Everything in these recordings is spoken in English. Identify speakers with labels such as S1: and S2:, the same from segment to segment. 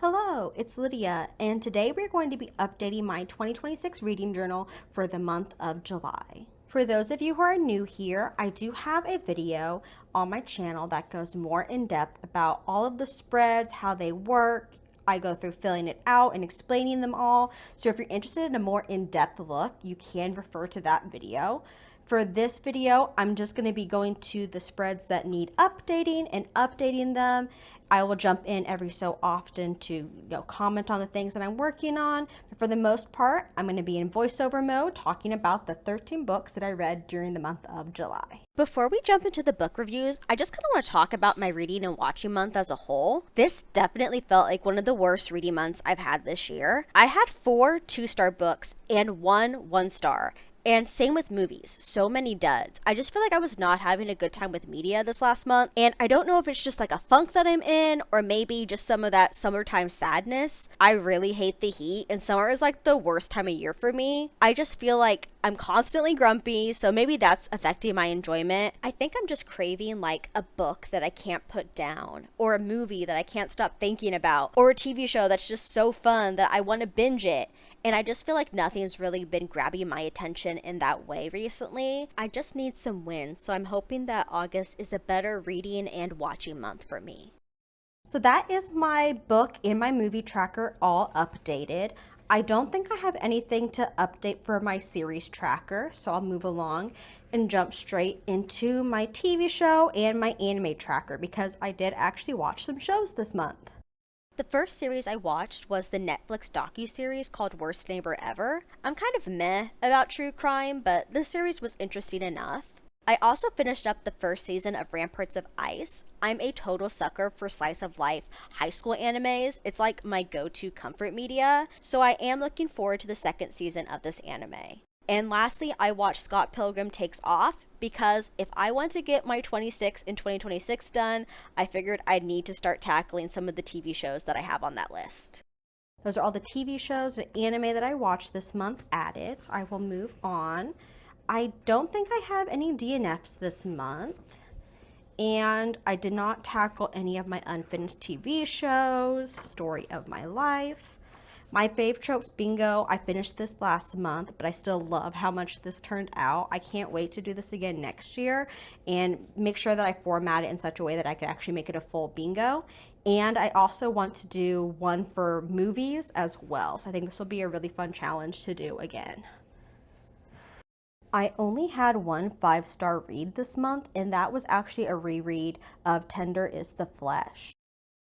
S1: Hello, it's Lydia, and today we're going to be updating my 2026 reading journal for the month of July. For those of you who are new here, I do have a video on my channel that goes more in depth about all of the spreads, how they work. I go through filling it out and explaining them all. So if you're interested in a more in-depth look, you can refer to that video. For this video, I'm just going to be going to the spreads that need updating and updating them. I will jump in every so often to comment on the things that I'm working on. But for the most part, I'm going to be in voiceover mode talking about the 13 books that I read during the month of July. Before we jump into the book reviews, I just kind of want to talk about my reading and watching month as a whole. This definitely felt like one of the worst reading months I've had this year. I had 4 2-star books and 1 1-star. And same with movies, so many duds. I just feel like I was not having a good time with media this last month, and I don't know if it's just like a funk that I'm in, or maybe just some of that summertime sadness. I really hate the heat, and summer is like the worst time of year for me. I just feel like I'm constantly grumpy, so maybe that's affecting my enjoyment. I think I'm just craving like a book that I can't put down, or a movie that I can't stop thinking about, or a TV show that's just so fun that I want to binge it. And I just feel like nothing's really been grabbing my attention in that way recently. I just need some wins, so I'm hoping that August is a better reading and watching month for me. So that is my book and my movie tracker all updated. I don't think I have anything to update for my series tracker, so I'll move along and jump straight into my TV show and my anime tracker because I did actually watch some shows this month. The first series I watched was the Netflix docuseries called Worst Neighbor Ever. I'm kind of meh about true crime, but this series was interesting enough. I also finished up the first season of Ramparts of Ice. I'm a total sucker for slice of life high school animes. It's like my go-to comfort media, so I am looking forward to the second season of this anime. And lastly, I watched Scott Pilgrim Takes Off because if I want to get my 26 in 2026 done, I figured I'd need to start tackling some of the TV shows that I have on that list. Those are all the TV shows and anime that I watched this month added. So I will move on. I don't think I have any DNFs this month. And I did not tackle any of my unfinished TV shows, Story of My Life. My Fave Tropes Bingo, I finished this last month, but I still love how much this turned out. I can't wait to do this again next year and make sure that I format it in such a way that I could actually make it a full bingo. And I also want to do one for movies as well. So I think this will be a really fun challenge to do again. I only had one 5-star read this month, and that was actually a reread of Tender is the Flesh.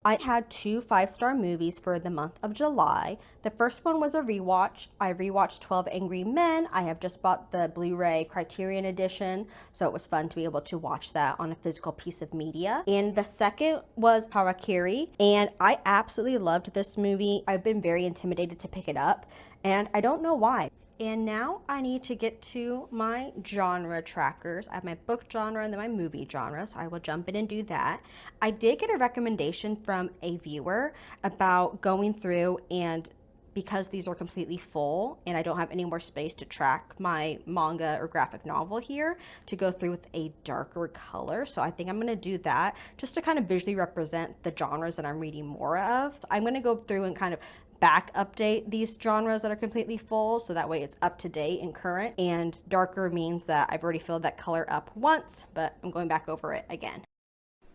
S1: I had 2 5-star movies for the month of July. The first one was a rewatch. I rewatched 12 Angry Men. I have just bought the Blu-ray Criterion edition, so it was fun to be able to watch that on a physical piece of media. And the second was Harakiri, and I absolutely loved this movie. I've been very intimidated to pick it up, and I don't know why. And now I need to get to my genre trackers. I have my book genre and then my movie genre, so I will jump in and do that. I did get a recommendation from a viewer about going through, and because these are completely full and I don't have any more space to track my manga or graphic novel here, to go through with a darker color. So I think I'm going to do that just to kind of visually represent the genres that I'm reading more of. So I'm going to go through and kind of back update these genres that are completely full, so that way it's up to date and current. And darker means that I've already filled that color up once, but I'm going back over it again.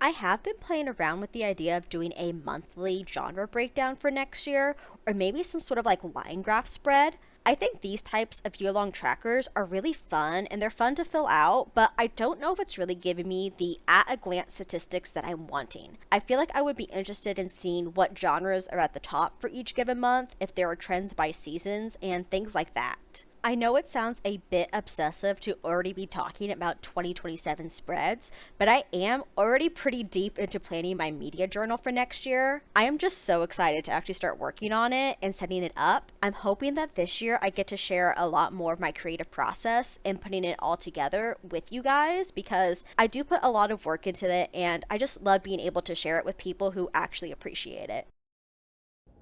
S1: I have been playing around with the idea of doing a monthly genre breakdown for next year, or maybe some sort of like line graph spread. I think these types of year-long trackers are really fun and they're fun to fill out, but I don't know if it's really giving me the at-a-glance statistics that I'm wanting. I feel like I would be interested in seeing what genres are at the top for each given month, if there are trends by seasons, and things like that. I know it sounds a bit obsessive to already be talking about 2027 spreads, but I am already pretty deep into planning my media journal for next year. I am just so excited to actually start working on it and setting it up. I'm hoping that this year I get to share a lot more of my creative process and putting it all together with you guys, because I do put a lot of work into it and I just love being able to share it with people who actually appreciate it.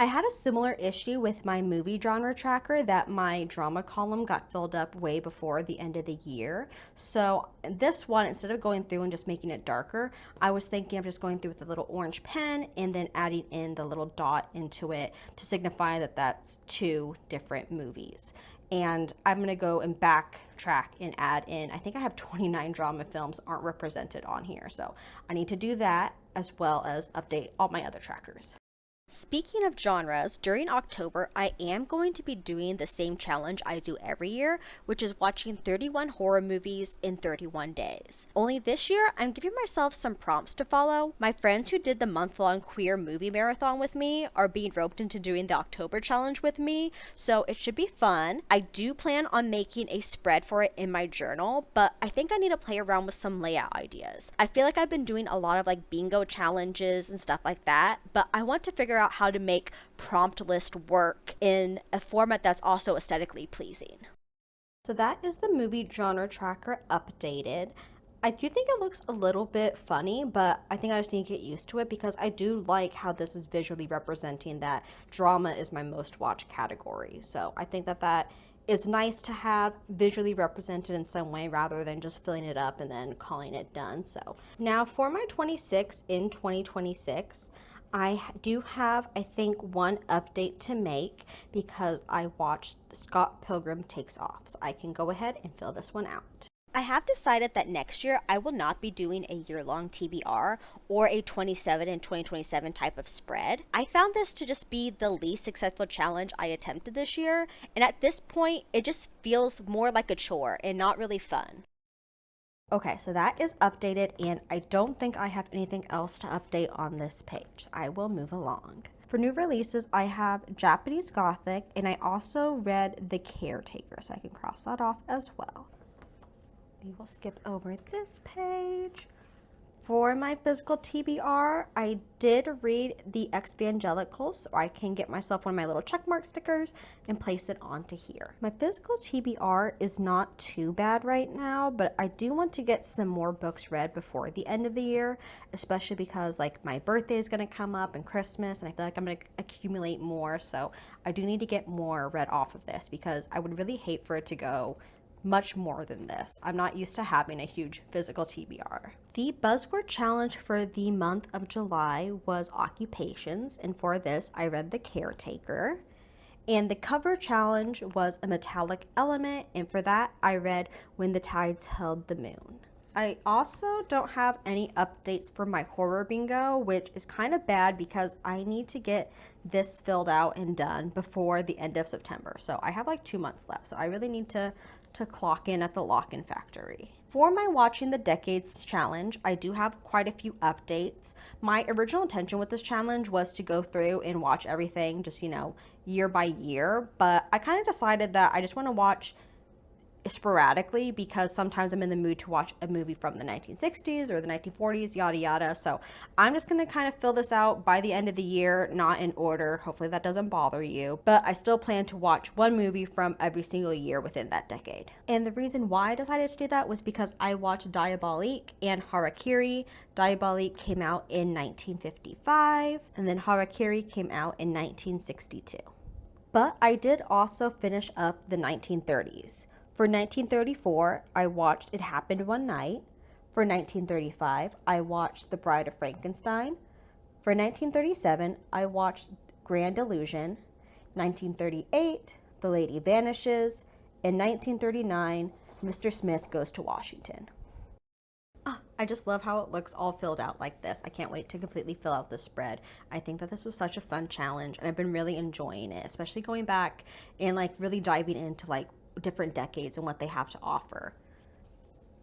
S1: I had a similar issue with my movie genre tracker that my drama column got filled up way before the end of the year. So this one, instead of going through and just making it darker, I was thinking of just going through with a little orange pen and then adding in the little dot into it to signify that that's two different movies. And I'm going to go and backtrack and add in, I think I have 29 drama films aren't represented on here. So I need to do that as well as update all my other trackers. Speaking of genres, during October, I am going to be doing the same challenge I do every year, which is watching 31 horror movies in 31 days. Only this year, I'm giving myself some prompts to follow. My friends who did the month-long queer movie marathon with me are being roped into doing the October challenge with me, so it should be fun. I do plan on making a spread for it in my journal, but I think I need to play around with some layout ideas. I feel like I've been doing a lot of like bingo challenges and stuff like that, but I want to figure out how to make prompt list work in a format that's also aesthetically pleasing. So that is the movie genre tracker updated. I do think it looks a little bit funny, but I think I just need to get used to it because I do like how this is visually representing that drama is my most watched category. So I think that that is nice to have visually represented in some way rather than just filling it up and then calling it done. So now for my 26 in 2026, I do have, I think, one update to make because I watched Scott Pilgrim Takes Off. So I can go ahead and fill this one out. I have decided that next year I will not be doing a year-long TBR or a 27 and 2027 type of spread. I found this to just be the least successful challenge I attempted this year, and at this point, it just feels more like a chore and not really fun. Okay, so that is updated, and I don't think I have anything else to update on this page. I will move along. For new releases, I have Japanese Gothic, and I also read The Caretaker, so I can cross that off as well. We will skip over this page. For my physical TBR, I did read The Exvangelicals, so I can get myself one of my little checkmark stickers and place it onto here. My physical TBR is not too bad right now, but I do want to get some more books read before the end of the year, especially because like my birthday is going to come up and Christmas, and I feel like I'm going to accumulate more, so I do need to get more read off of this because I would really hate for it to go much more than this. I'm not used to having a huge physical TBR. The buzzword challenge for the month of July was occupations, and for this I read The Caretaker. And the cover challenge was a metallic element, and for that I read When the Tides Held the Moon. I also don't have any updates for my horror bingo, which is kind of bad because I need to get this filled out and done before the end of September. So I have like 2 months left. So I really need to clock in at the lock-in factory. For my Watching the Decades challenge, I do have quite a few updates. My original intention with this challenge was to go through and watch everything just, year by year, but I kind of decided that I just want to watch sporadically because sometimes I'm in the mood to watch a movie from the 1960s or the 1940s, yada yada. So I'm just going to kind of fill this out by the end of the year, not in order. Hopefully that doesn't bother you, but I still plan to watch one movie from every single year within that decade. And the reason why I decided to do that was because I watched Diabolique and Harakiri. Diabolique came out in 1955 and then Harakiri came out in 1962. But I did also finish up the 1930s. For 1934, I watched It Happened One Night. For 1935, I watched The Bride of Frankenstein. For 1937, I watched Grand Illusion. 1938, The Lady Vanishes. In 1939, Mr. Smith Goes to Washington. I just love how it looks all filled out like this. I can't wait to completely fill out this spread. I think that this was such a fun challenge and I've been really enjoying it, especially going back and like really diving into like different decades and what they have to offer.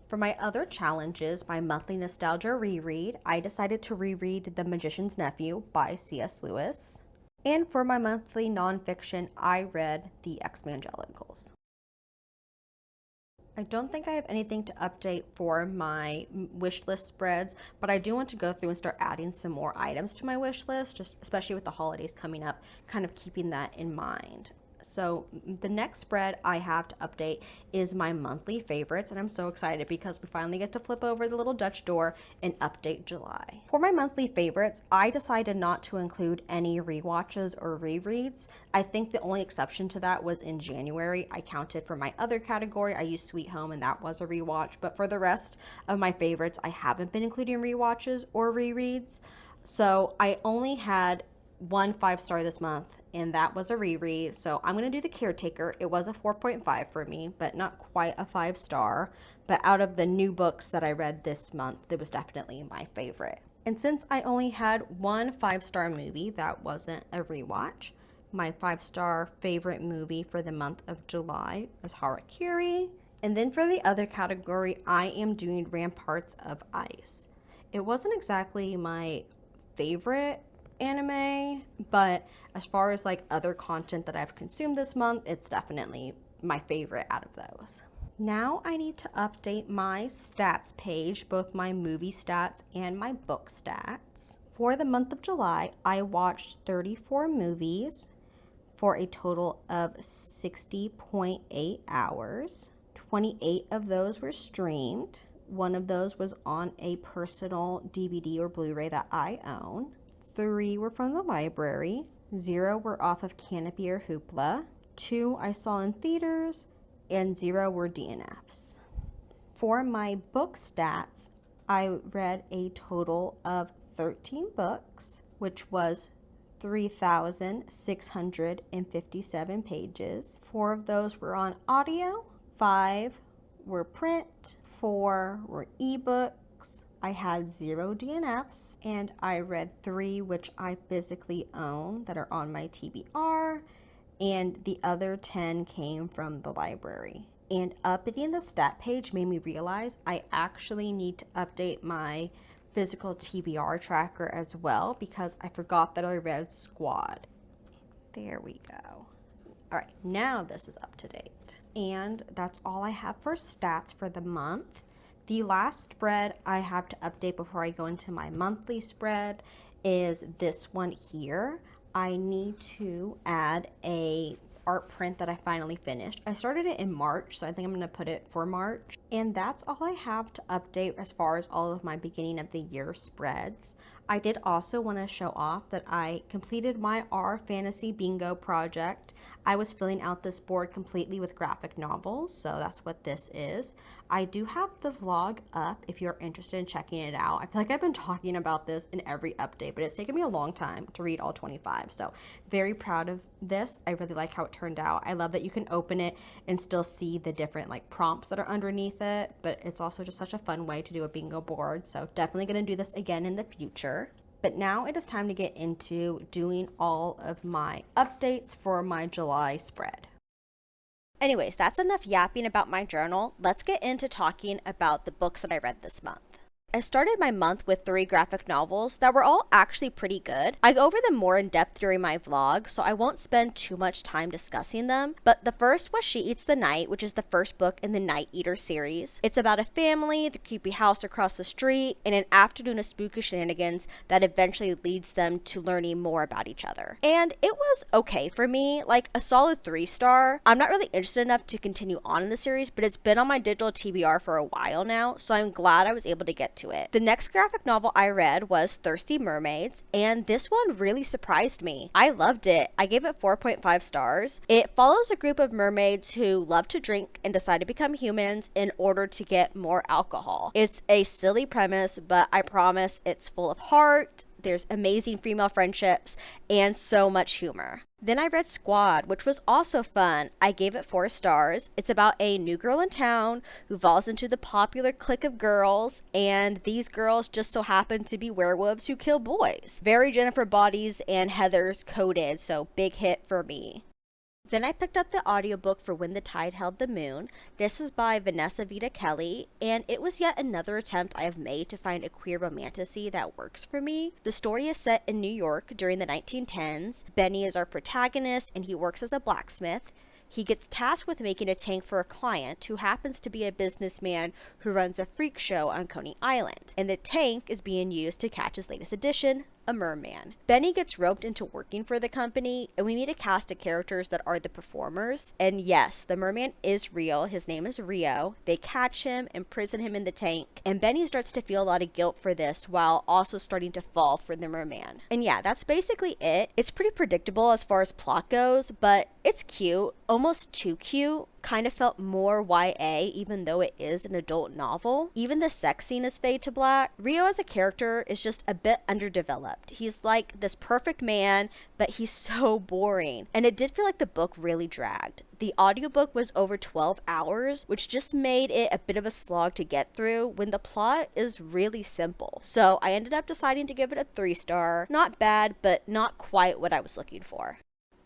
S1: For my other challenges, my monthly nostalgia reread, I decided to reread The Magician's Nephew by C.S. Lewis. And for my monthly nonfiction, I read The Exvangelicals. I don't think I have anything to update for my wish list spreads, but I do want to go through and start adding some more items to my wish list, just especially with the holidays coming up, kind of keeping that in mind. So the next spread I have to update is my monthly favorites, and I'm so excited because we finally get to flip over the little Dutch door and update July. For my monthly favorites, I decided not to include any rewatches or rereads. I think the only exception to that was in January. I counted for my other category. I used Sweet Home, and that was a rewatch, but for the rest of my favorites, I haven't been including rewatches or rereads. So I only had one 5-star this month, and that was a reread. So I'm going to do The Caretaker. It was a 4.5 for me, but not quite a 5-star. But out of the new books that I read this month, it was definitely my favorite. And since I only had one 5-star movie that wasn't a rewatch, my 5-star favorite movie for the month of July is Harakiri. And then for the other category, I am doing Ramparts of Ice. It wasn't exactly my favorite anime, but as far as like other content that I've consumed this month, it's definitely my favorite out of those. Now I need to update my stats page, both my movie stats and my book stats. For the month of July, I watched 34 movies for a total of 60.8 hours. 28 of those were streamed. One of those was on a personal DVD or Blu-ray that I own. 3 were from the library, 0 were off of Canopy or Hoopla, 2 I saw in theaters, and 0 were DNFs. For my book stats, I read a total of 13 books, which was 3,657 pages. 4 of those were on audio, 5 were print, 4 were ebooks. I had 0 DNFs, and I read 3 which I physically own that are on my TBR, and the other 10 came from the library. And updating the stat page made me realize I actually need to update my physical TBR tracker as well, because I forgot that I read Squad. There we go. All right, now this is up to date. And that's all I have for stats for the month. The last spread I have to update before I go into my monthly spread is this one here. I need to add a art print that I finally finished. I started it in March, so I think I'm going to put it for March. And that's all I have to update as far as all of my beginning of the year spreads. I did also want to show off that I completed my R Fantasy Bingo project. I was filling out this board completely with graphic novels, so that's what this is. I do have the vlog up if you're interested in checking it out. I feel like I've been talking about this in every update, but it's taken me a long time to read all 25, so very proud of this. I really like how it turned out. I love that you can open it and still see the different like prompts that are underneath it, but it's also just such a fun way to do a bingo board, so definitely going to do this again in the future. But now it is time to get into doing all of my updates for my July spread. Anyways, that's enough yapping about my journal. Let's get into talking about the books that I read this month. I started my month with 3 graphic novels that were all actually pretty good. I go over them more in depth during my vlog, so I won't spend too much time discussing them. But the first was She Eats the Night, which is the first book in the Night Eater series. It's about a family, the creepy house across the street, and an afternoon of spooky shenanigans that eventually leads them to learning more about each other. And it was okay for me, like a solid 3-star. I'm not really interested enough to continue on in the series, but it's been on my digital TBR for a while now, so I'm glad I was able to get to it. The next graphic novel I read was Thirsty Mermaids, and this one really surprised me. I loved it. I gave it 4.5 stars. It follows a group of mermaids who love to drink and decide to become humans in order to get more alcohol. It's a silly premise, but I promise it's full of heart. There's amazing female friendships and so much humor. Then I read Squad, which was also fun. I gave it 4 stars. It's about a new girl in town who falls into the popular clique of girls, and these girls just so happen to be werewolves who kill boys. Very Jennifer Bodies and Heather's coded, so big hit for me. Then I picked up the audiobook for When the Tide Held the Moon. This is by Vanessa Vita Kelly, and it was yet another attempt I have made to find a queer romantasy that works for me. The story is set in New York during the 1910s. Benny is our protagonist, and he works as a blacksmith. He gets tasked with making a tank for a client who happens to be a businessman who runs a freak show on Coney Island. And the tank is being used to catch his latest edition, a merman. Benny gets roped into working for the company, and we meet a cast of characters that are the performers. And yes, the merman is real. His name is Rio. They catch him, imprison him in the tank, and Benny starts to feel a lot of guilt for this while also starting to fall for the merman. And yeah, that's basically it. It's pretty predictable as far as plot goes, but it's cute, almost too cute. Kind of felt more YA even though it is an adult novel. Even the sex scene is fade to black. Rio as a character is just a bit underdeveloped. He's like this perfect man, but he's so boring. And it did feel like the book really dragged. The audiobook was over 12 hours, which just made it a bit of a slog to get through when the plot is really simple. So I ended up deciding to give it a 3-star. Not bad, but not quite what I was looking for.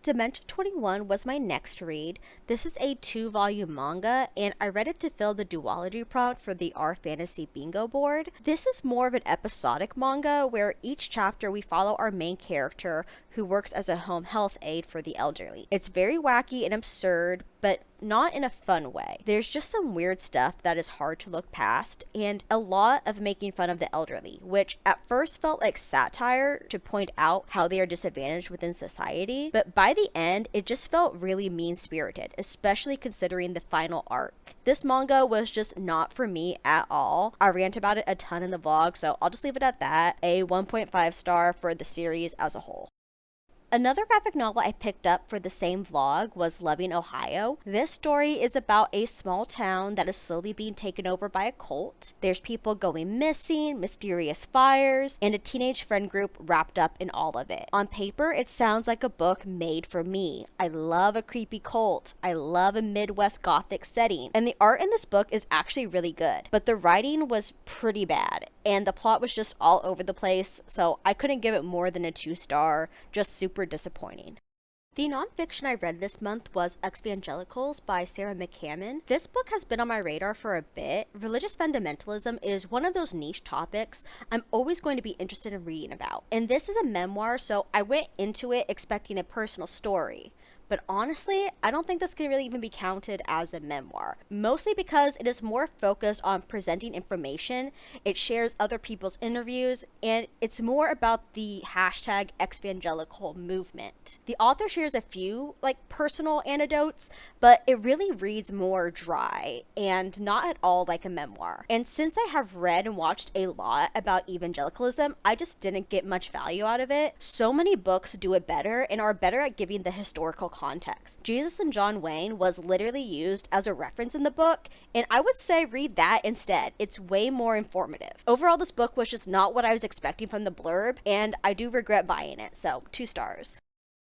S1: Dimension 21 was my next read. This is a 2-volume manga, and I read it to fill the duology prompt for the R Fantasy bingo board. This is more of an episodic manga where each chapter we follow our main character who works as a home health aide for the elderly. It's very wacky and absurd, but not in a fun way. There's just some weird stuff that is hard to look past, and a lot of making fun of the elderly, which at first felt like satire to point out how they are disadvantaged within society, but by the end, it just felt really mean-spirited, especially considering the final arc. This manga was just not for me at all. I rant about it a ton in the vlog, so I'll just leave it at that. A 1.5 star for the series as a whole. Another graphic novel I picked up for the same vlog was Loving Ohio. This story is about a small town that is slowly being taken over by a cult. There's people going missing, mysterious fires, and a teenage friend group wrapped up in all of it. On paper, it sounds like a book made for me. I love a creepy cult. I love a Midwest Gothic setting. And the art in this book is actually really good. But the writing was pretty bad, and the plot was just all over the place, so I couldn't give it more than a 2-star. Just super disappointing. The nonfiction I read this month was Evangelicals by Sarah McCammon. This book has been on my radar for a bit. Religious fundamentalism is one of those niche topics I'm always going to be interested in reading about. And this is a memoir, so I went into it expecting a personal story. But honestly, I don't think this can really even be counted as a memoir, mostly because it is more focused on presenting information, it shares other people's interviews, and it's more about the hashtag Evangelical movement. The author shares a few personal anecdotes, but it really reads more dry and not at all like a memoir. And since I have read and watched a lot about evangelicalism, I just didn't get much value out of it. So many books do it better and are better at giving the historical context. Jesus and John Wayne was literally used as a reference in the book, and I would say read that instead. It's way more informative. Overall, this book was just not what I was expecting from the blurb, and I do regret buying it, so 2 stars.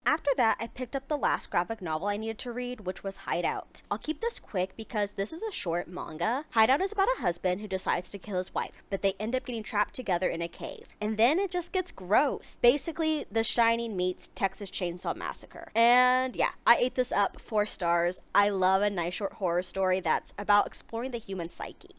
S1: After that, I picked up the last graphic novel I needed to read, which was Hideout. I'll keep this quick because this is a short manga. Hideout is about a husband who decides to kill his wife, but they end up getting trapped together in a cave. And then it just gets gross. Basically, The Shining meets Texas Chainsaw Massacre. And yeah, I ate this up 4 stars. I love a nice short horror story that's about exploring the human psyche.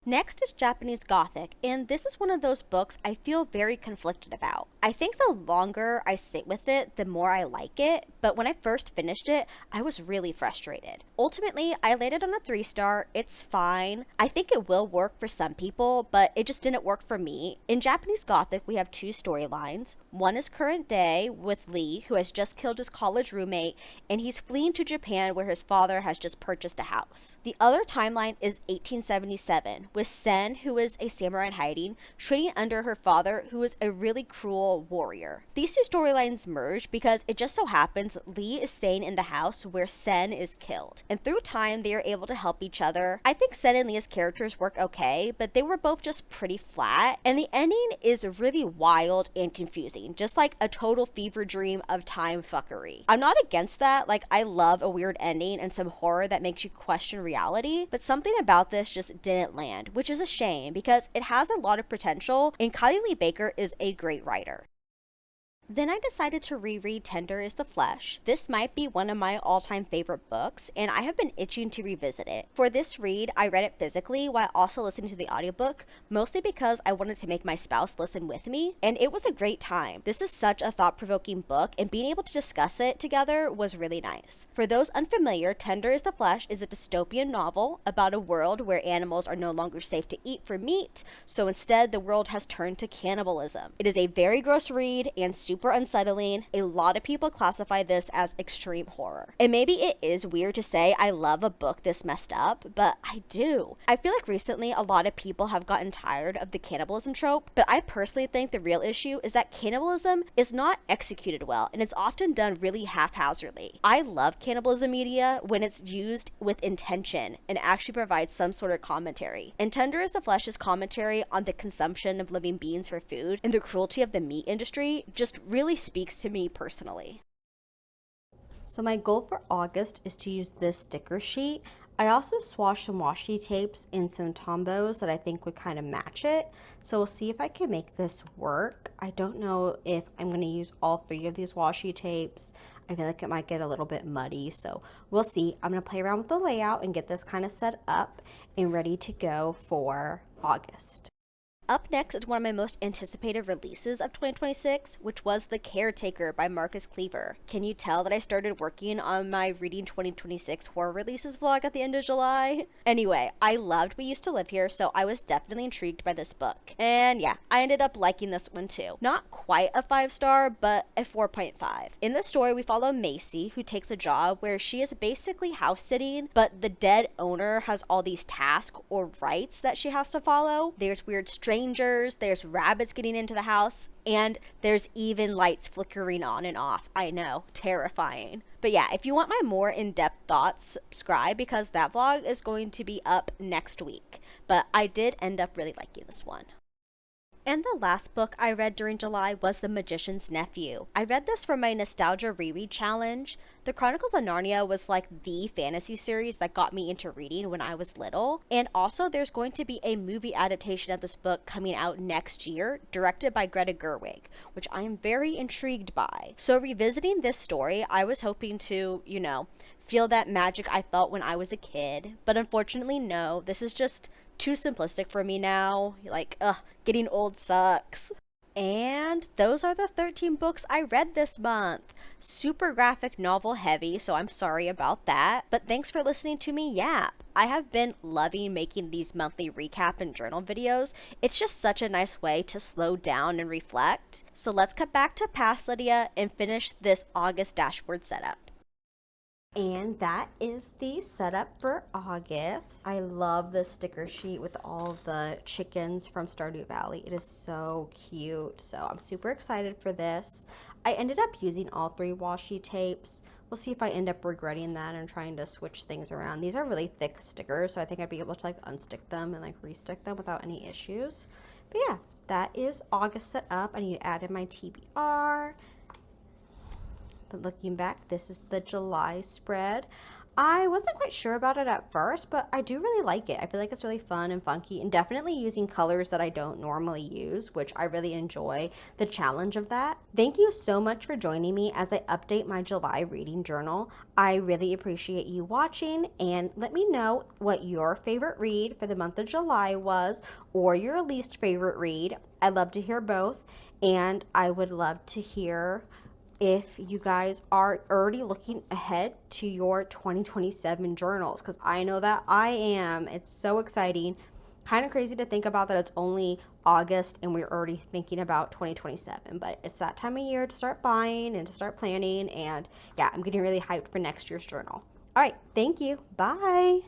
S1: Next is Japanese Gothic, and this is one of those books I feel very conflicted about. I think the longer I sit with it, the more I like it, but when I first finished it, I was really frustrated. Ultimately, I landed on a 3-star. It's fine. I think it will work for some people, but it just didn't work for me. In Japanese Gothic, we have 2 storylines. One is current day with Lee, who has just killed his college roommate, and he's fleeing to Japan where his father has just purchased a house. The other timeline is 1877, with Sen, who is a samurai in hiding, training under her father, who is a really cruel warrior. These 2 storylines merge because it just so happens Lee is staying in the house where Sen is killed. And through time, they are able to help each other. I think Sen and Lee's characters work okay, but they were both just pretty flat. And the ending is really wild and confusing, just like a total fever dream of time fuckery. I'm not against that. I love a weird ending and some horror that makes you question reality, but something about this just didn't land, which is a shame because it has a lot of potential and Kylie Lee Baker is a great writer. Then I decided to reread Tender is the Flesh. This might be one of my all-time favorite books, and I have been itching to revisit it. For this read, I read it physically while also listening to the audiobook, mostly because I wanted to make my spouse listen with me, and it was a great time. This is such a thought-provoking book, and being able to discuss it together was really nice. For those unfamiliar, Tender is the Flesh is a dystopian novel about a world where animals are no longer safe to eat for meat, so instead the world has turned to cannibalism. It is a very gross read and super unsettling. A lot of people classify this as extreme horror. And maybe it is weird to say I love a book this messed up, but I do. I feel like recently a lot of people have gotten tired of the cannibalism trope, but I personally think the real issue is that cannibalism is not executed well, and it's often done really haphazardly. I love cannibalism media when it's used with intention and actually provides some sort of commentary. And Tender is the Flesh's commentary on the consumption of living beings for food and the cruelty of the meat industry just really speaks to me personally. So my goal for August is to use this sticker sheet. I also swatched some washi tapes and some tombos that I think would kind of match it. So we'll see if I can make this work. I don't know if I'm going to use all 3 of these washi tapes. I feel like it might get a little bit muddy, so we'll see. I'm going to play around with the layout and get this kind of set up and ready to go for August. Up next is one of my most anticipated releases of 2026, which was The Caretaker by Marcus Cleaver. Can you tell that I started working on my Reading 2026 horror releases vlog at the end of July? Anyway, I loved We Used to Live Here, so I was definitely intrigued by this book. And yeah, I ended up liking this one too. Not quite a 5-star, but a 4.5. In the story, we follow Macy, who takes a job where she is basically house sitting, but the dead owner has all these tasks or rights that she has to follow. There's weird strangers, there's rabbits getting into the house, and there's even lights flickering on and off. I know, terrifying. But yeah, if you want my more in-depth thoughts, subscribe because that vlog is going to be up next week. But I did end up really liking this one. And the last book I read during July was The Magician's Nephew. I read this for my Nostalgia Reread Challenge. The Chronicles of Narnia was like the fantasy series that got me into reading when I was little. And also there's going to be a movie adaptation of this book coming out next year, directed by Greta Gerwig, which I am very intrigued by. So revisiting this story, I was hoping to, feel that magic I felt when I was a kid. But unfortunately, no, this is just too simplistic for me now. Getting old sucks. And those are the 13 books I read this month. Super graphic novel heavy, so I'm sorry about that. But thanks for listening to me yap. I have been loving making these monthly recap and journal videos. It's just such a nice way to slow down and reflect. So let's cut back to past Lydia and finish this August dashboard setup. And that is the setup for August. I love the sticker sheet with all the chickens from Stardew Valley. It is so cute. So I'm super excited for this. I ended up using all 3 washi tapes. We'll see if I end up regretting that and trying to switch things around. These are really thick stickers, so I think I'd be able to unstick them and restick them without any issues. But yeah, that is August set up. I need to add in my TBR. But looking back, this is the July spread. I wasn't quite sure about it at first, but I do really like it. I feel like it's really fun and funky and definitely using colors that I don't normally use, which I really enjoy the challenge of that. Thank you so much for joining me as I update my July reading journal. I really appreciate you watching, and let me know what your favorite read for the month of July was or your least favorite read. I'd love to hear both, and I would love to hear if you guys are already looking ahead to your 2027 journals, because I know that I am. It's so exciting. Kind of crazy to think about that it's only August and we're already thinking about 2027, but it's that time of year to start buying and to start planning. And yeah, I'm getting really hyped for next year's journal. All right, thank you. Bye.